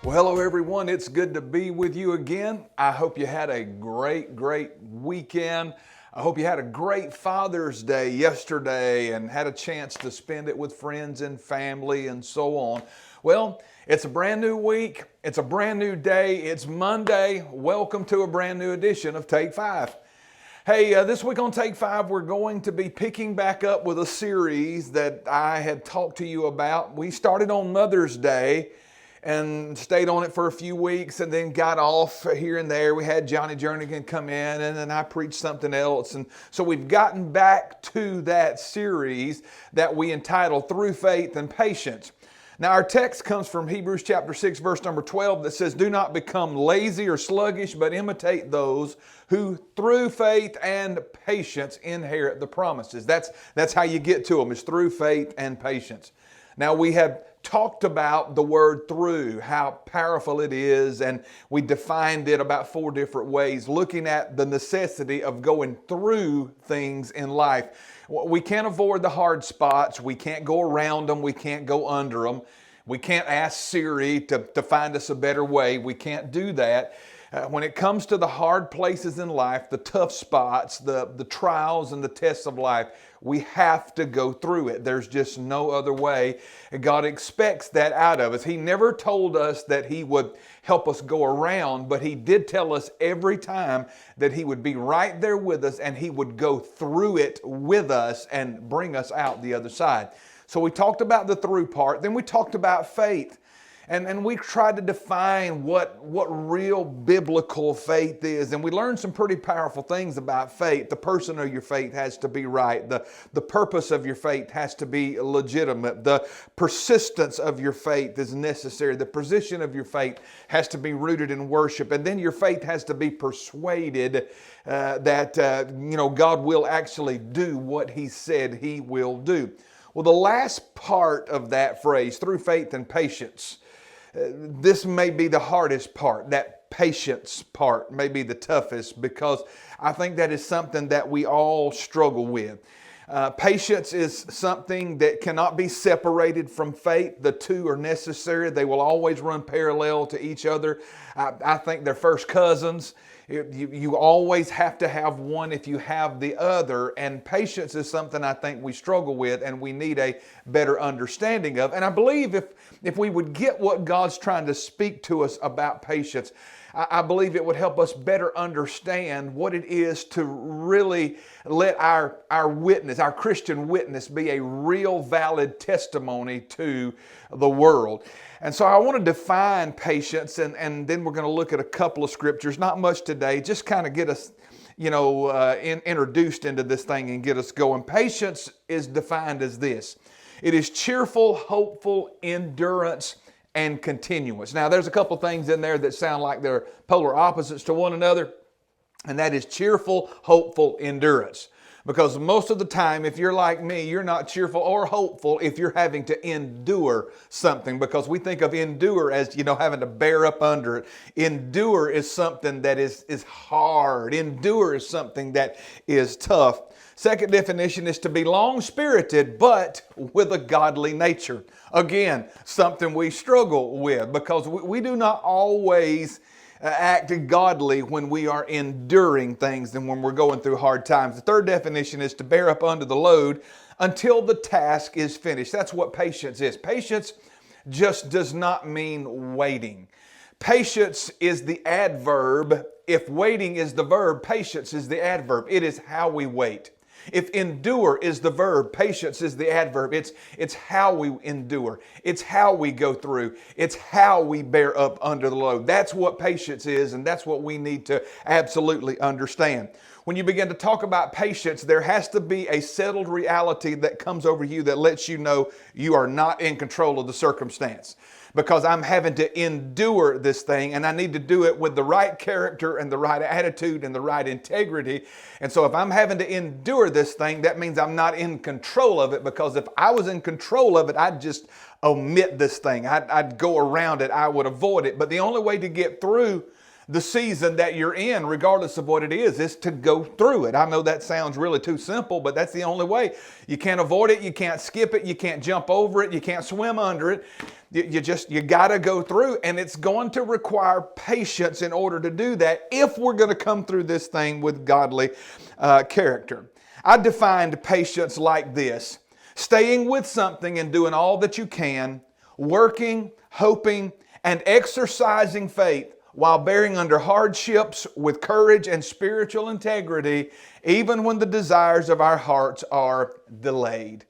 Well, hello everyone. It's good to be with you again. I hope you had a great weekend. I hope you had a great Father's Day yesterday and had a chance to spend it with friends and family and so on. Well, it's a brand new week. It's a brand new day. It's Monday. Welcome to a brand new edition of Take 5. Hey, this week on Take 5, we're going to be picking back up with a series that I had talked to you about. We started on Mother's Day and stayed on it for a few weeks and then got off here and there. We had Johnny Jernigan come in and then I preached something else. And so we've gotten back to that series that we entitled Through Faith and Patience. Now our text comes from Hebrews chapter 6 verse number 12 that says, "Do not become lazy or sluggish, but imitate those who through faith and patience inherit the promises." That's how you get to them, is through faith and patience. Now we have talked about the word through, how powerful it is, and we defined it about 4 different ways, looking at the necessity of going through things in life. We can't avoid the hard spots. We can't go around them. We can't go under them. We can't ask Siri to find us a better way. We can't do that. When it comes to the hard places in life, the tough spots, the trials and the tests of life, we have to go through it. There's just no other way. God expects that out of us. He never told us that He would help us go around, but He did tell us every time that He would be right there with us and He would go through it with us and bring us out the other side. So we talked about the through part, then we talked about faith. And we tried to define what real biblical faith is. And we learned some pretty powerful things about faith. The person of your faith has to be right. The purpose of your faith has to be legitimate. The persistence of your faith is necessary. The position of your faith has to be rooted in worship. And then your faith has to be persuaded that God will actually do what He said He will do. Well, the last part of that phrase, through faith and patience, this may be the hardest part. That patience part may be the toughest, because I think that is something that we all struggle with. Patience is something that cannot be separated from faith. The two are necessary. They will always run parallel to each other. I think they're first cousins. You always have to have one if you have the other. And patience is something I think we struggle with and we need a better understanding of. And I believe if we would get what God's trying to speak to us about patience, I believe it would help us better understand what it is to really let our witness, our Christian witness, be a real valid testimony to the world. And so I want to define patience, and then we're going to look at a couple of scriptures, not much today, just kind of get us introduced into this thing and get us going. Patience is defined as this: it is cheerful, hopeful, endurance, and continuous. Now, there's a couple things in there that sound like they're polar opposites to one another, and that is cheerful, hopeful, endurance. Because most of the time, if you're like me, you're not cheerful or hopeful if you're having to endure something, because we think of endure as, having to bear up under it. Endure is something that is hard. Endure is something that is tough. Second definition is to be long-spirited, but with a godly nature. Again, something we struggle with, because we do not always act godly when we are enduring things and when we're going through hard times. The third definition is to bear up under the load until the task is finished. That's what patience is. Patience just does not mean waiting. Patience is the adverb. If waiting is the verb, patience is the adverb. It is how we wait. If endure is the verb, patience is the adverb. It's how we endure. It's how we go through. It's how we bear up under the load. That's what patience is, and that's what we need to absolutely understand. When you begin to talk about patience, there has to be a settled reality that comes over you that lets you know you are not in control of the circumstance. Because I'm having to endure this thing, and I need to do it with the right character and the right attitude and the right integrity. And so if I'm having to endure this thing, that means I'm not in control of it, because if I was in control of it, I'd just omit this thing. I'd go around it. I would avoid it. But the only way to get through the season that you're in, regardless of what it is to go through it. I know that sounds really too simple, but that's the only way. You can't avoid it. You can't skip it. You can't jump over it. You can't swim under it. You got to go through, and it's going to require patience in order to do that if we're going to come through this thing with godly character. I defined patience like this: staying with something and doing all that you can, working, hoping, and exercising faith while bearing under hardships with courage and spiritual integrity, even when the desires of our hearts are delayed.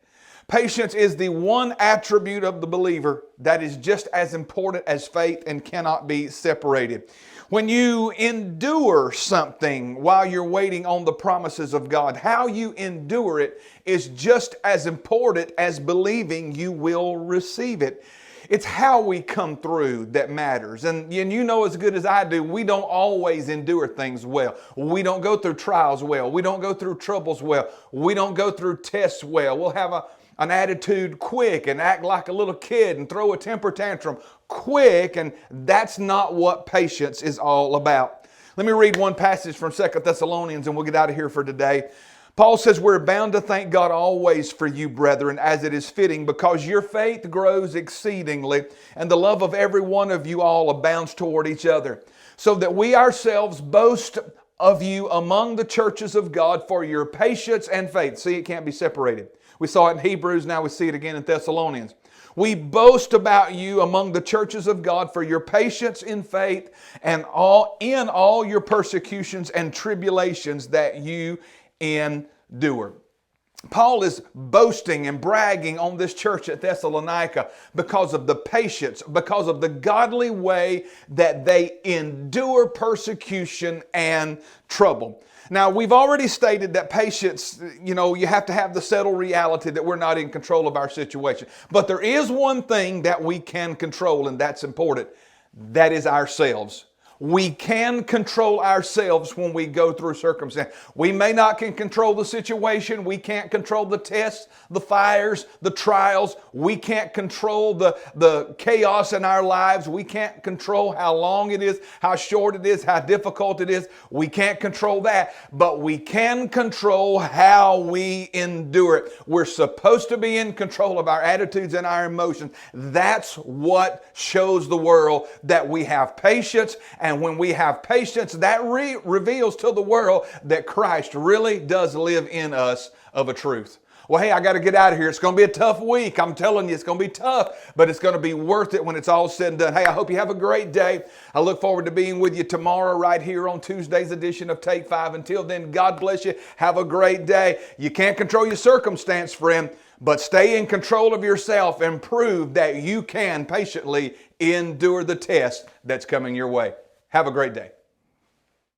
Patience is the one attribute of the believer that is just as important as faith and cannot be separated. When you endure something while you're waiting on the promises of God, how you endure it is just as important as believing you will receive it. It's how we come through that matters. And you know as good as I do, we don't always endure things well. We don't go through trials well. We don't go through troubles well. We don't go through tests well. We'll have an attitude quick and act like a little kid and throw a temper tantrum quick, and that's not what patience is all about. Let me read one passage from 2 Thessalonians and we'll get out of here for today. Paul says, "We're bound to thank God always for you, brethren, as it is fitting, because your faith grows exceedingly, and the love of every one of you all abounds toward each other, so that we ourselves boast of you among the churches of God for your patience and faith." See, it can't be separated. We saw it in Hebrews, now we see it again in Thessalonians. "We boast about you among the churches of God for your patience in faith and in all your persecutions and tribulations that you endure." Paul is boasting and bragging on this church at Thessalonica because of the patience, because of the godly way that they endure persecution and trouble. Now, we've already stated that patience, you have to have the settled reality that we're not in control of our situation. But there is one thing that we can control, and that's important. That is ourselves. We can control ourselves when we go through circumstance. We may not can control the situation. We can't control the tests, the fires, the trials. We can't control the chaos in our lives. We can't control how long it is, how short it is, how difficult it is. We can't control that, but we can control how we endure it. We're supposed to be in control of our attitudes and our emotions. That's what shows the world that we have patience. And when we have patience, that reveals to the world that Christ really does live in us of a truth. Well, hey, I got to get out of here. It's going to be a tough week. I'm telling you, it's going to be tough, but it's going to be worth it when it's all said and done. Hey, I hope you have a great day. I look forward to being with you tomorrow right here on Tuesday's edition of Take 5. Until then, God bless you. Have a great day. You can't control your circumstance, friend, but stay in control of yourself and prove that you can patiently endure the test that's coming your way. Have a great day.